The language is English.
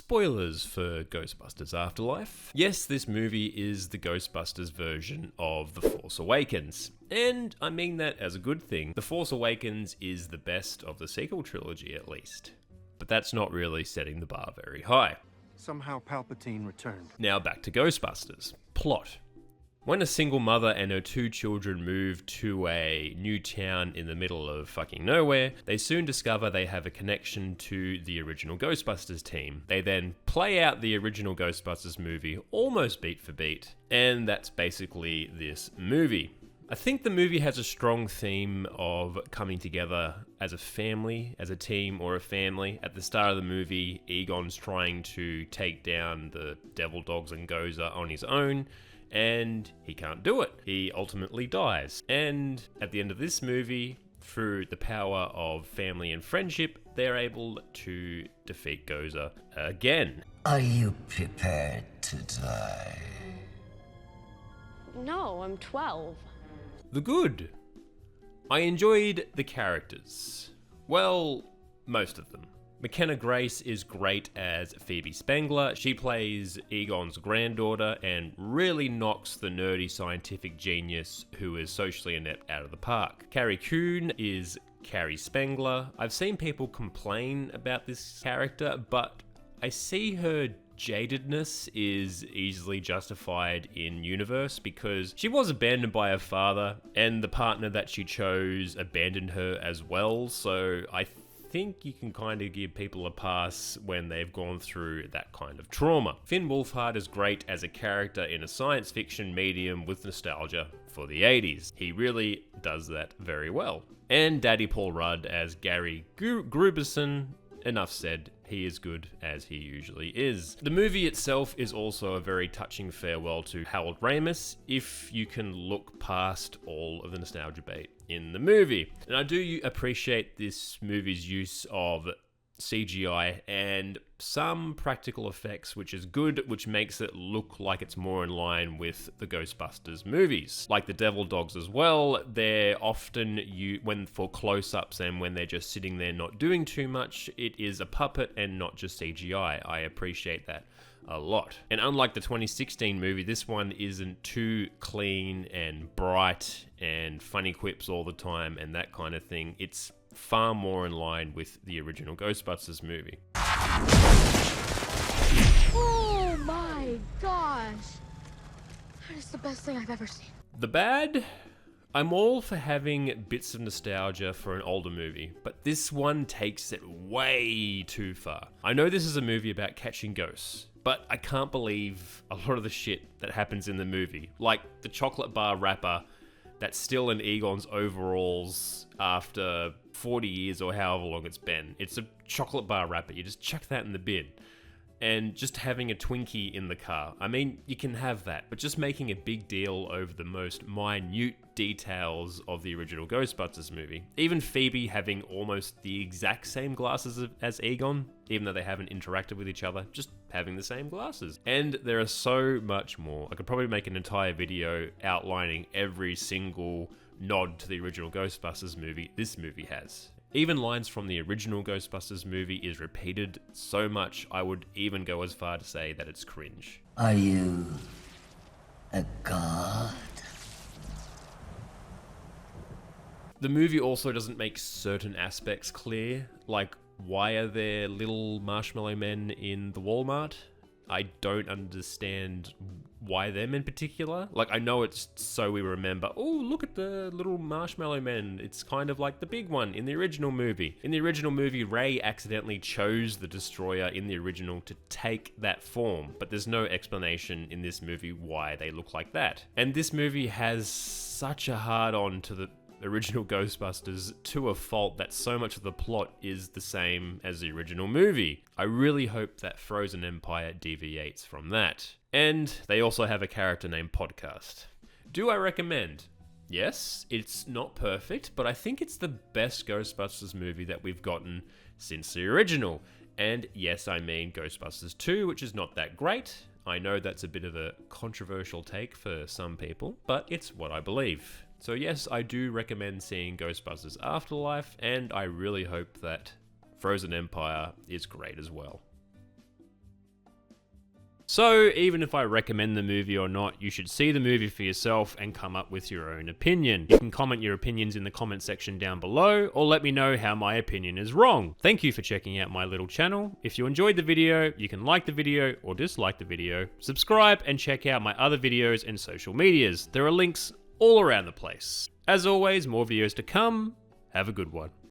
Spoilers for Ghostbusters Afterlife. Yes, this movie is the Ghostbusters version of The Force Awakens. And I mean that as a good thing. The Force Awakens is the best of the sequel trilogy, at least. But that's not really setting the bar very high. Somehow Palpatine returned. Now back to Ghostbusters. Plot. When a single mother and her 2 children move to a new town in the middle of fucking nowhere, they soon discover they have a connection to the original Ghostbusters team. They then play out the original Ghostbusters movie almost beat for beat, and that's basically this movie. I think the movie has a strong theme of coming together as a family, as a team or a family. At the start of the movie, Egon's trying to take down the Devil Dogs and Gozer on his own, and he can't do it. He ultimately dies. And at the end of this movie, through the power of family and friendship, they're able to defeat Gozer again. Are you prepared to die? No, I'm 12. The good. I enjoyed the characters. Well, most of them. McKenna Grace is great as Phoebe Spengler. She plays Egon's granddaughter and really knocks the nerdy scientific genius who is socially inept out of the park. Carrie Coon is Carrie Spengler. I've seen people complain about this character, but I see her jadedness is easily justified in universe because she was abandoned by her father and the partner that she chose abandoned her as well, so I think you can kind of give people a pass when they've gone through that kind of trauma. Finn Wolfhard is great as a character in a science fiction medium with nostalgia for the 80s. He really does that very well. And Daddy Paul Rudd as Gary Gruberson, enough said, he is good as he usually is. The movie itself is also a very touching farewell to Harold Ramis, if you can look past all of the nostalgia bait in the movie. And I do appreciate this movie's use of CGI and some practical effects, which is good, which makes it look like it's more in line with the Ghostbusters movies. Like the Devil Dogs as well, they're often, when for close-ups and when they're just sitting there not doing too much, it is a puppet and not just CGI. I appreciate that a lot. And unlike the 2016 movie, this one isn't too clean and bright and funny quips all the time and that kind of thing. It's far more in line with the original Ghostbusters movie. Oh my gosh! That is the best thing I've ever seen. The bad? I'm all for having bits of nostalgia for an older movie, but this one takes it way too far. I know this is a movie about catching ghosts, but I can't believe a lot of the shit that happens in the movie. Like the chocolate bar wrapper that's still in Egon's overalls after 40 years or however long it's been. It's a chocolate bar wrapper. You just chuck that in the bin. And just having a Twinkie in the car. I mean, you can have that, but just making a big deal over the most minute details of the original Ghostbusters movie. Even Phoebe having almost the exact same glasses as Egon, even though they haven't interacted with each other, just having the same glasses. And there are so much more. I could probably make an entire video outlining every single nod to the original Ghostbusters movie this movie has. Even lines from the original Ghostbusters movie is repeated so much, I would even go as far to say that it's cringe. Are you a god? The movie also doesn't make certain aspects clear, like why are there little marshmallow men in the Walmart? I don't understand why them in particular. Like, I know it's so we remember, oh, look at the little marshmallow men. It's kind of like the big one in the original movie. In the original movie, Ray accidentally chose the Destroyer in the original to take that form, but there's no explanation in this movie why they look like that. And this movie has such a hard-on to the original Ghostbusters to a fault that so much of the plot is the same as the original movie. I really hope that Frozen Empire deviates from that. And they also have a character named Podcast. Do I recommend? Yes, it's not perfect, but I think it's the best Ghostbusters movie that we've gotten since the original. And yes, I mean Ghostbusters 2, which is not that great. I know that's a bit of a controversial take for some people, but it's what I believe. So yes, I do recommend seeing Ghostbusters Afterlife, and I really hope that Frozen Empire is great as well. So even if I recommend the movie or not, you should see the movie for yourself and come up with your own opinion. You can comment your opinions in the comment section down below, or let me know how my opinion is wrong. Thank you for checking out my little channel. If you enjoyed the video, you can like the video or dislike the video, subscribe, and check out my other videos and social medias. There are links all around the place. As always, more videos to come. Have a good one.